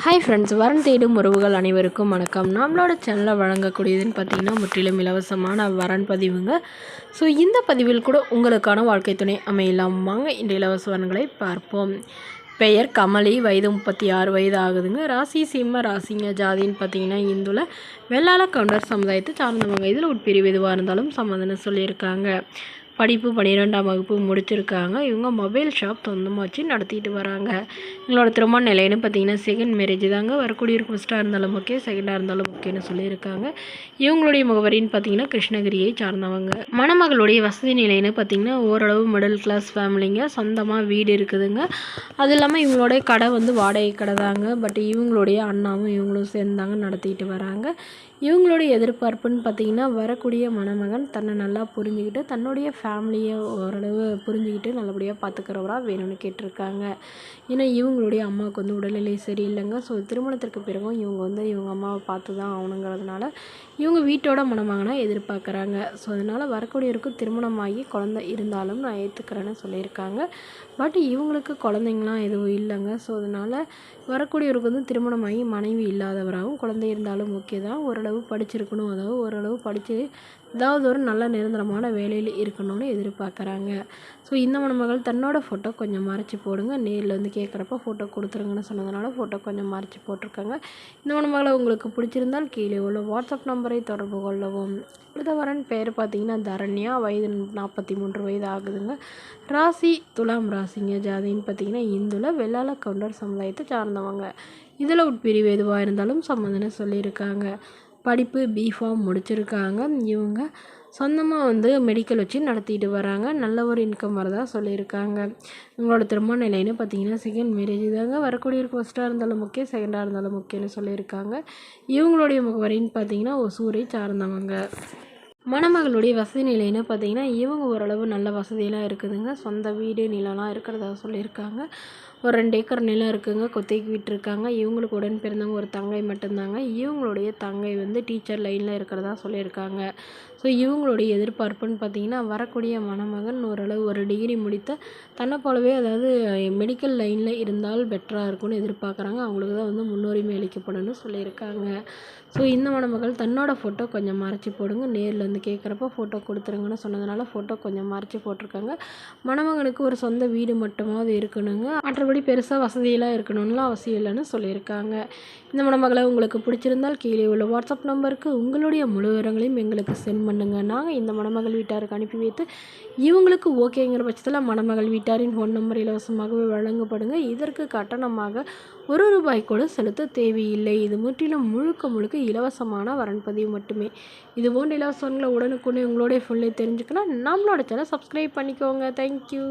Hi friends, வரன் தேடும் உறவுகள் அனைவருக்கும் வணக்கம். நம்மளோட சேனலில் வழங்கக்கூடியதுன்னு பார்த்திங்கன்னா முற்றிலும் இலவசமான வரன் பதிவுங்க. ஸோ இந்த பதிவில் கூட உங்களுக்கான வாழ்க்கை துணை அமையலாம். வாங்க இந்த இலவச வரன்களை பார்ப்போம். பெயர் கமலி, வயது 36 வயது ஆகுதுங்க. ராசி சிம்ம ராசிங்க. ஜாதின்னு பார்த்திங்கன்னா இந்துல வெள்ளாள கவுண்டர் சமுதாயத்தை சார்ந்தவங்க. இதில் உட்பிரிவு எதுவாக இருந்தாலும் சம்மதம்னு சொல்லியிருக்காங்க. படிப்பு 12ஆம் வகுப்பு முடிச்சிருக்காங்க. இவங்க மொபைல் ஷாப் சொந்தமாக வச்சு நடத்திட்டு வராங்க. இவங்களோட திருமண நிலைன்னு பார்த்தீங்கன்னா செகண்ட் மேரேஜ் தாங்க. வரக்கூடிய ஃபஸ்ட்டாக இருந்தாலும் ஓகே, செகண்டாக இருந்தாலும் ஓகேன்னு சொல்லியிருக்காங்க. இவங்களுடைய முகவரின்னு பார்த்தீங்கன்னா கிருஷ்ணகிரியை சார்ந்தவங்க. மணமகளுடைய வசதி நிலைன்னு பார்த்தீங்கன்னா ஓரளவு மிடில் கிளாஸ் ஃபேமிலிங்க. சொந்தமாக வீடு இருக்குதுங்க. அது இல்லாமல் இவங்களுடைய கடை வாடகை கடை தாங்க. பட் இவங்களுடைய அண்ணாவும் இவங்களும் சேர்ந்தாங்க நடத்திட்டு வராங்க. இவங்களுடைய எதிர்பார்ப்புன்னு பார்த்திங்கன்னா வரக்கூடிய மணமகன் தன்னை நல்லா புரிஞ்சுக்கிட்டு தன்னுடைய ஃபேமிலியை ஓரளவு புரிஞ்சுக்கிட்டு நல்லபடியாக பார்த்துக்கிறவராக வேணும்னு கேட்டிருக்காங்க. ஏன்னா இவங்களுடைய அம்மாவுக்கு உடல்நிலை சரியில்லைங்க. ஸோ திருமணத்திற்கு பிறகும் இவங்க இவங்க அம்மாவை பார்த்து தான் ஆகணுங்கிறதுனால இவங்க வீட்டோட மணமகனாக எதிர்பார்க்குறாங்க. ஸோ அதனால் வரக்கூடியவருக்கும் திருமணமாகி குழந்தை இருந்தாலும் நான் ஏற்றுக்கிறேன்னு சொல்லியிருக்காங்க. பட் இவங்களுக்கு குழந்தைங்களாம் எதுவும் இல்லைங்க. ஸோ அதனால் வரக்கூடியவருக்கு திருமணமாகி மனைவி இல்லாதவராகவும் குழந்தை இருந்தாலும் ஓகே தான். ஓரளவு படிச்சிருக்கணும், அதாவது ஓரளவு படித்து ஏதாவது ஒரு நல்ல நிரந்தரமான வேலையில் இருக்கணும்னு எதிர்பார்க்குறாங்க. ஸோ இந்த மணமகள் தன்னோட ஃபோட்டோ கொஞ்சம் மறைச்சி போடுங்க, நேரில் கேட்குறப்ப ஃபோட்டோ கொடுத்துருங்கன்னு சொன்னதுனால ஃபோட்டோ கொஞ்சம் மறைச்சி போட்டிருக்காங்க. இந்த மணமகளை உங்களுக்கு பிடிச்சிருந்தால் கீழே உள்ள வாட்ஸ்அப் நம்பரை தொடர்பு கொள்ளவும். அடுத்த வரன் பேர் பார்த்திங்கன்னா தரண்யா, வயது 43 வயது ஆகுதுங்க. ராசி துலாம் ராசிங்க. ஜாதின்னு பார்த்திங்கன்னா இந்துல வெள்ளாள கவுண்டர் சமுதாயத்தை சார்ந்தவங்க. இதில் உட்பிரிவு எதுவாக இருந்தாலும் சம்மந்தம்னு சொல்லியிருக்காங்க. படிப்பு பிஃபார்ம் முடிச்சிருக்காங்க. இவங்க சொந்தமாக மெடிக்கல் வச்சு நடத்திட்டு வராங்க. நல்ல ஒரு இன்கம் வரதா சொல்லியிருக்காங்க. இவங்களோட திருமண நிலைன்னு பார்த்தீங்கன்னா செகண்ட் மேரேஜ் தாங்க. வரக்கூடியவருக்கு ஃபஸ்ட்டாக இருந்தாலும் ஓகே, செகண்டாக இருந்தாலும் ஓகேன்னு சொல்லியிருக்காங்க. இவங்களுடைய முகவரின்னு பார்த்தீங்கன்னா ஒசூரை சார்ந்தவங்க. மணமகளுடைய வசதி நிலைன்னு பார்த்தீங்கன்னா இவங்க ஓரளவு நல்ல வசதியெல்லாம் இருக்குதுங்க. சொந்த வீடு நிலம்லாம் இருக்கிறதா சொல்லியிருக்காங்க. ஒரு 2 ஏக்கர் நிலம் இருக்குங்க. கொத்தைக்கு விட்டுருக்காங்க. இவங்களுக்கு உடன் பிறந்தவங்க ஒரு தங்கை மட்டும்தாங்க. இவங்களுடைய தங்கை டீச்சர் லைனில் இருக்கிறதா சொல்லியிருக்காங்க. ஸோ இவங்களுடைய எதிர்பார்ப்புன்னு பார்த்தீங்கன்னா வரக்கூடிய மணமகன் ஓரளவு ஒரு டிகிரி முடித்த தன்னை போலவே, அதாவது மெடிக்கல் லைனில் இருந்தால் பெட்டராக இருக்கும்னு எதிர்பார்க்குறாங்க. அவங்களுக்கு தான் முன்னுரிமை அளிக்கப்படணும்னு சொல்லியிருக்காங்க. ஸோ இந்த மணமகள் தன்னோட ஃபோட்டோ கொஞ்சம் மறைச்சி போடுங்க, நேரில் கேட்குறப்ப ஃபோட்டோ கொடுத்துருங்கன்னு சொன்னதுனால ஃபோட்டோ கொஞ்சம் மறைச்சி போட்டிருக்காங்க. மணமகனுக்கு ஒரு சொந்த வீடு மட்டுமாவது இருக்கணுங்க. மற்றபடி பெருசாக வசதியெல்லாம் இருக்கணும்லாம் அவசியம் இல்லைன்னு சொல்லியிருக்காங்க. இந்த மணமகளை உங்களுக்கு பிடிச்சிருந்தால் கீழே உள்ள வாட்ஸ்அப் நம்பருக்கு உங்களுடைய முழு விவரங்களையும் எங்களுக்கு சென்ட் பண்ணுங்கள். நாங்கள் இந்த மணமகள் வீட்டாருக்கு அனுப்பி வைத்து இவங்களுக்கு ஓகேங்கிற பட்சத்தில் மணமகள் வீட்டாரின் ஃபோன் நம்பர் இலவசமாகவே வழங்கப்படுங்க. இதற்கு கட்டணமாக ₹1 கூட செலுத்த தேவையில்லை. இது முற்றிலும் முழுக்க இலவசமான வரன் பதிவு மட்டுமே. இது போன்ற இலவசங்களை உடனுக்குடனே உங்களுடைய ஃபோன்லேயே தெரிஞ்சுக்கணும். நம்மளோட சேனல் சப்ஸ்கிரைப் பண்ணிக்கோங்க. தேங்க்யூ.